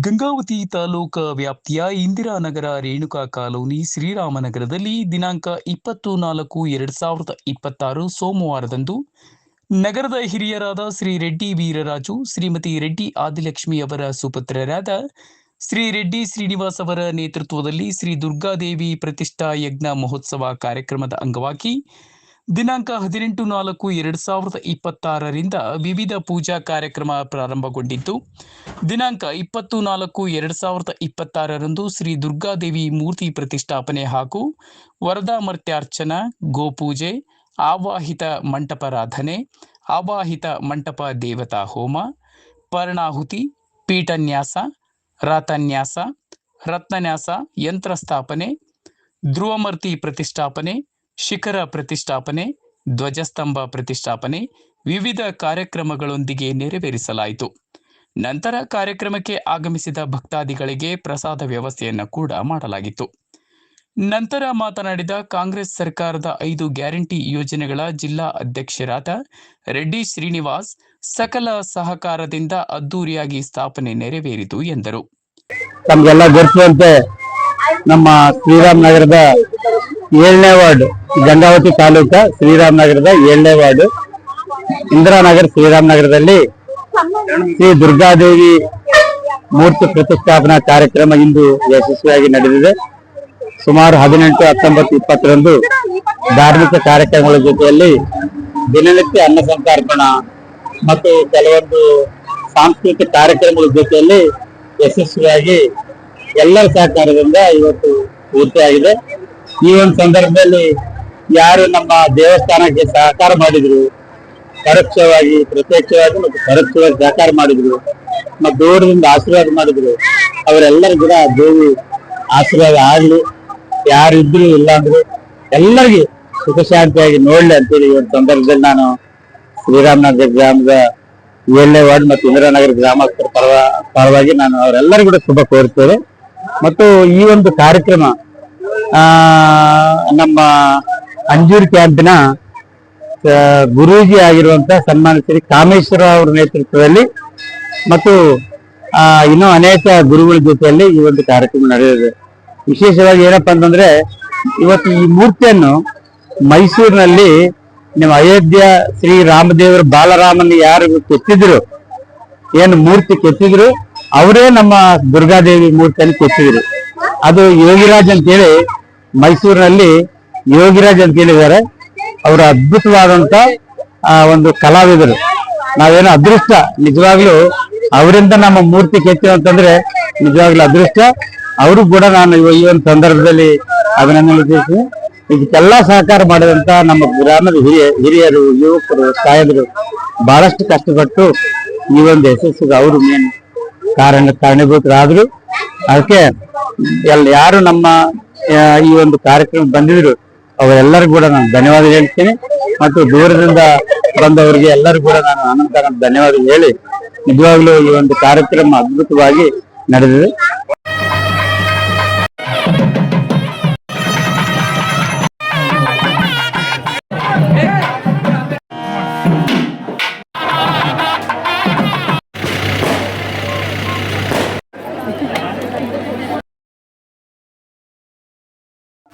ಗಂಗಾವತಿ ತಾಲೂಕಾ ವ್ಯಾಪ್ತಿಯ ಇಂದಿರಾನಗರ ರೇಣುಕಾ ಕಾಲೋನಿ ಶ್ರೀರಾಮನಗರದಲ್ಲಿ ದಿನಾಂಕ 24-2026 ಸೋಮವಾರದಂದು ನಗರದ ಹಿರಿಯರಾದ ಶ್ರೀ ರೆಡ್ಡಿ ವೀರರಾಜು, ಶ್ರೀಮತಿ ರೆಡ್ಡಿ ಆದಿಲಕ್ಷ್ಮಿ ಅವರ ಸುಪುತ್ರರಾದ ಶ್ರೀ ರೆಡ್ಡಿ ಶ್ರೀನಿವಾಸ್ ಅವರ ನೇತೃತ್ವದಲ್ಲಿ ಶ್ರೀ ದುರ್ಗಾದೇವಿ ಪ್ರತಿಷ್ಠಾ ಯಜ್ಞ ಮಹೋತ್ಸವ ಕಾರ್ಯಕ್ರಮದ ಅಂಗವಾಗಿ ದಿನಾಂಕ 18-4-2026 ವಿವಿಧ ಪೂಜಾ ಕಾರ್ಯಕ್ರಮ ಪ್ರಾರಂಭಗೊಂಡಿದ್ದು, ದಿನಾಂಕ 24-2026 ಶ್ರೀ ದುರ್ಗಾದೇವಿ ಮೂರ್ತಿ ಪ್ರತಿಷ್ಠಾಪನೆ ಹಾಗೂ ವರದಾಮರ್ತ್ಯಾರ್ಚನಾ, ಗೋಪೂಜೆ, ಆವಾಹಿತ ಮಂಟಪಾರಾಧನೆ, ಆವಾಹಿತ ಮಂಟಪ ದೇವತಾ ಹೋಮ, ಪರ್ಣಾಹುತಿ, ಪೀಠನ್ಯಾಸ, ರಾತನ್ಯಾಸ, ರತ್ನನ್ಯಾಸ, ಯಂತ್ರ ಸ್ಥಾಪನೆ, ಧ್ರುವಮೂರ್ತಿ ಪ್ರತಿಷ್ಠಾಪನೆ, ಶಿಖರ ಪ್ರತಿಷ್ಠಾಪನೆ, ಧ್ವಜಸ್ತಂಭ ಪ್ರತಿಷ್ಠಾಪನೆ ವಿವಿಧ ಕಾರ್ಯಕ್ರಮಗಳೊಂದಿಗೆ ನೆರವೇರಿಸಲಾಯಿತು. ನಂತರ ಕಾರ್ಯಕ್ರಮಕ್ಕೆ ಆಗಮಿಸಿದ ಭಕ್ತಾದಿಗಳಿಗೆ ಪ್ರಸಾದ ವ್ಯವಸ್ಥೆಯನ್ನು ಕೂಡ ಮಾಡಲಾಗಿತ್ತು. ನಂತರ ಮಾತನಾಡಿದ ಕಾಂಗ್ರೆಸ್ ಸರ್ಕಾರದ 5 ಗ್ಯಾರಂಟಿ ಯೋಜನೆಗಳ ಜಿಲ್ಲಾ ಅಧ್ಯಕ್ಷರಾದ ರೆಡ್ಡಿ ಶ್ರೀನಿವಾಸ್, ಸಕಲ ಸಹಕಾರದಿಂದ ಅದ್ದೂರಿಯಾಗಿ ಸ್ಥಾಪನೆ ನೆರವೇರಿತು ಎಂದರು. ತಮಗೆಲ್ಲ ಗೊತ್ತಿರುವಂತೆ ನಮ್ಮ ಶ್ರೀರಾಮನಗರದ 7ನೇ ವಾರ್ಡ್, ಗಂಗಾವತಿ ತಾಲೂಕಾ ಶ್ರೀರಾಮನಗರದ 7ನೇ ವಾರ್ಡ್ ಇಂದಿರಾನಗರ ಶ್ರೀರಾಮನಗರದಲ್ಲಿ ಶ್ರೀ ದುರ್ಗಾದೇವಿ ಮೂರ್ತಿ ಪ್ರತಿಷ್ಠಾಪನಾ ಕಾರ್ಯಕ್ರಮ ಇಂದು ಯಶಸ್ವಿಯಾಗಿ ನಡೆದಿದೆ. ಸುಮಾರು 18, 19, 20ರಂದು ಧಾರ್ಮಿಕ ಕಾರ್ಯಕ್ರಮಗಳ ಜೊತೆಯಲ್ಲಿ ದಿನನಿತ್ಯ ಅನ್ನ ಸಂತರ್ಪಣಾ ಮತ್ತು ಕೆಲವೊಂದು ಸಾಂಸ್ಕೃತಿಕ ಕಾರ್ಯಕ್ರಮಗಳ ಜೊತೆಯಲ್ಲಿ ಯಶಸ್ವಿಯಾಗಿ ಎಲ್ಲರ ಸಹಕಾರದಿಂದ ಇವತ್ತು ಪೂರ್ತಿಯಾಗಿದೆ. ಈ ಒಂದು ಸಂದರ್ಭದಲ್ಲಿ ಯಾರು ನಮ್ಮ ದೇವಸ್ಥಾನಕ್ಕೆ ಸಹಕಾರ ಮಾಡಿದ್ರು, ಪರೋಕ್ಷವಾಗಿ, ಪ್ರತ್ಯಕ್ಷವಾಗಿ ಮತ್ತು ಪರೋಕ್ಷವಾಗಿ ಸಹಕಾರ ಮಾಡಿದ್ರು ಮತ್ತು ದೂರದಿಂದ ಆಶೀರ್ವಾದ ಮಾಡಿದ್ರು, ಅವರೆಲ್ಲರೂ ಕೂಡ ದೇವಿ ಆಶೀರ್ವಾದ ಆಗ್ಲಿ, ಯಾರಿದ್ರು ಇಲ್ಲ ಅಂದ್ರೆ ಎಲ್ಲರಿಗೆ ಸುಖ ಶಾಂತಿಯಾಗಿ ನೋಡ್ಲಿ ಅಂತೇಳಿ ಈ ಒಂದು ಸಂದರ್ಭದಲ್ಲಿ ನಾನು ಶ್ರೀರಾಮನಗರ ಗ್ರಾಮದ 7ನೇ ವಾರ್ಡ್ ಮತ್ತು ಇಂದಿರಾನಗರ ಗ್ರಾಮಸ್ಥರ ಪರವಾಗಿ ನಾನು ಅವರೆಲ್ಲರಿಗೂ ಕೂಡ ಶುಭ ಕೋರುತ್ತೇವೆ. ಮತ್ತು ಈ ಒಂದು ಕಾರ್ಯಕ್ರಮ ನಮ್ಮ ಅಂಜೂರು ಕ್ಯಾಂಪಿನ ಗುರೂಜಿ ಆಗಿರುವಂತ ಸನ್ಮಾನ್ಯ ಶ್ರೀ ಕಾಮೇಶ್ವರ ಅವರ ನೇತೃತ್ವದಲ್ಲಿ ಮತ್ತು ಇನ್ನೂ ಅನೇಕ ಗುರುಗಳ ಜೊತೆಯಲ್ಲಿ ಈ ಒಂದು ಕಾರ್ಯಕ್ರಮ ನಡೆದಿದೆ. ವಿಶೇಷವಾಗಿ ಏನಪ್ಪಾ ಅಂತಂದ್ರೆ, ಇವತ್ತು ಈ ಮೂರ್ತಿಯನ್ನು ಮೈಸೂರಿನಲ್ಲಿ ನಿಮ್ಮ ಅಯೋಧ್ಯ ಶ್ರೀ ರಾಮದೇವರ ಬಾಲರಾಮನ ಯಾರು ಕೆತ್ತಿದ್ರು, ಏನು ಮೂರ್ತಿ ಕೆತ್ತಿದ್ರು, ಅವರೇ ನಮ್ಮ ದುರ್ಗಾದೇವಿ ಮೂರ್ತಿಯನ್ನು ಕೆತ್ತಿದ್ರು. ಅದು ಯೋಗಿರಾಜ್ ಅಂತೇಳಿ ಮೈಸೂರಿನಲ್ಲಿ ಯೋಗಿರಾಜ್ ಅಂತ ಹೇಳಿದ್ದಾರೆ. ಅವರು ಅದ್ಭುತವಾದಂತ ಒಂದು ಕಲಾವಿದರು. ನಾವೇನೋ ಅದೃಷ್ಟ, ನಿಜವಾಗ್ಲೂ ಅವರಿಂದ ನಮ್ಮ ಮೂರ್ತಿ ಕೆತ್ತಿರು ಅಂತಂದ್ರೆ ನಿಜವಾಗ್ಲೂ ಅದೃಷ್ಟ. ಅವರು ಕೂಡ ನಾನು ಈ ಒಂದು ಸಂದರ್ಭದಲ್ಲಿ ಅಭಿನಂದನೆ ತಿಳಿಸ್ತೀನಿ. ಇದಕ್ಕೆಲ್ಲ ಸಹಕಾರ ಮಾಡಿದಂತ ನಮ್ಮ ಗ್ರಾಮದ ಹಿರಿಯರು, ಯುವಕರು, ತಾಯಂದಿರು ಬಹಳಷ್ಟು ಕಷ್ಟಪಟ್ಟು ಈ ಒಂದು ಯಶಸ್ಸಿಗೆ ಅವರು ಮೇನ್ ಕಾರಣೀಭೂತರಾದ್ರು. ಅದಕ್ಕೆ ಯಾರು ನಮ್ಮ ಈ ಒಂದು ಕಾರ್ಯಕ್ರಮ ಬಂದಿದ್ರು ಅವರೆಲ್ಲರಿಗೂ ಕೂಡ ನಾನು ಧನ್ಯವಾದ ಹೇಳ್ತೀನಿ. ಮತ್ತು ದೂರದಿಂದ ಬಂದವರಿಗೆ ಎಲ್ಲರೂ ಕೂಡ ನಾನು ಅನಂತ ಧನ್ಯವಾದ ಹೇಳಿ, ನಿಜವಾಗ್ಲೂ ಈ ಒಂದು ಕಾರ್ಯಕ್ರಮ ಅದ್ಭುತವಾಗಿ ನಡೆದಿದೆ.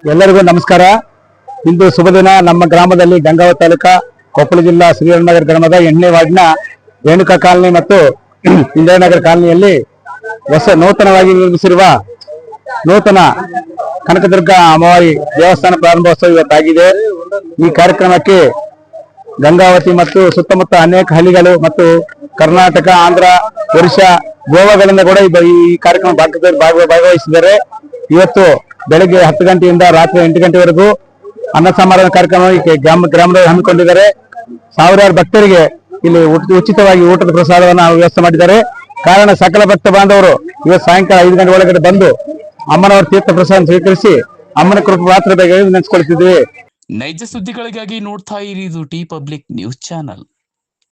ಎಲ್ಲರಿಗೂ ನಮಸ್ಕಾರ. ಇಂದು ಶುಭ ದಿನ. ನಮ್ಮ ಗ್ರಾಮದಲ್ಲಿ ಗಂಗಾವತಿ ತಾಲೂಕಾ ಕೊಪ್ಪಳ ಜಿಲ್ಲಾ ಶ್ರೀರಾಮನಗರ ಗ್ರಾಮದ 8ನೇ ವಾರ್ಡ್ನ ರೇಣುಕಾ ಕಾಲನಿ ಮತ್ತು ಇಂದಿರಾನಗರ ಕಾಲನಿಯಲ್ಲಿ ನೂತನವಾಗಿ ನಿರ್ಮಿಸಿರುವ ನೂತನ ಕನಕದುರ್ಗ ಅಮ್ಮವಾರಿ ದೇವಸ್ಥಾನ ಪ್ರಾರಂಭೋತ್ಸವ ಇವತ್ತಾಗಿದೆ. ಈ ಕಾರ್ಯಕ್ರಮಕ್ಕೆ ಗಂಗಾವತಿ ಮತ್ತು ಸುತ್ತಮುತ್ತ ಅನೇಕ ಹಳ್ಳಿಗಳು ಮತ್ತು ಕರ್ನಾಟಕ, ಆಂಧ್ರ, ಒರಿಸ್ಸಾ, ಗೋವಾಗಳಿಂದ ಕೂಡ ಈ ಕಾರ್ಯಕ್ರಮ ಭಾಗವಹಿಸಿದ್ದಾರೆ. ಇವತ್ತು ಬೆಳಗ್ಗೆ 10 ಗಂಟೆಯಿಂದ ರಾತ್ರಿ 8 ಗಂಟೆವರೆಗೂ ಅನ್ನ ಸಮಾರಾಧನಾ ಕಾರ್ಯಕ್ರಮ ಗ್ರಾಮದಲ್ಲಿ ಹಮ್ಮಿಕೊಂಡಿದ್ದಾರೆ. ಸಾವಿರಾರು ಭಕ್ತರಿಗೆ ಇಲ್ಲಿ ಉಚಿತವಾಗಿ ಊಟದ ಪ್ರಸಾದವನ್ನು ವ್ಯವಸ್ಥೆ ಮಾಡಿದ್ದಾರೆ. ಕಾರಣ ಸಕಲ ಭಕ್ತ ಬಾಂಧವರು ಇವತ್ತು ಸಾಯಂಕಾಲ 5 ಗಂಟೆ ಒಳಗಡೆ ಬಂದು ಅಮ್ಮನವರ ತೀರ್ಥ ಪ್ರಸಾದ ಸ್ವೀಕರಿಸಿ ಅಮ್ಮನ ಕೃಪೆ ಮಾತ್ರ ನೆನೆಸ್ಕೊಳ್ತಿದ್ವಿ. ನೈಜ ಸುದ್ದಿಗಳಿಗಾಗಿ ನೋಡ್ತಾ ಇರಿ ಟಿ ಪಬ್ಲಿಕ್ ನ್ಯೂಸ್ ಚಾನಲ್.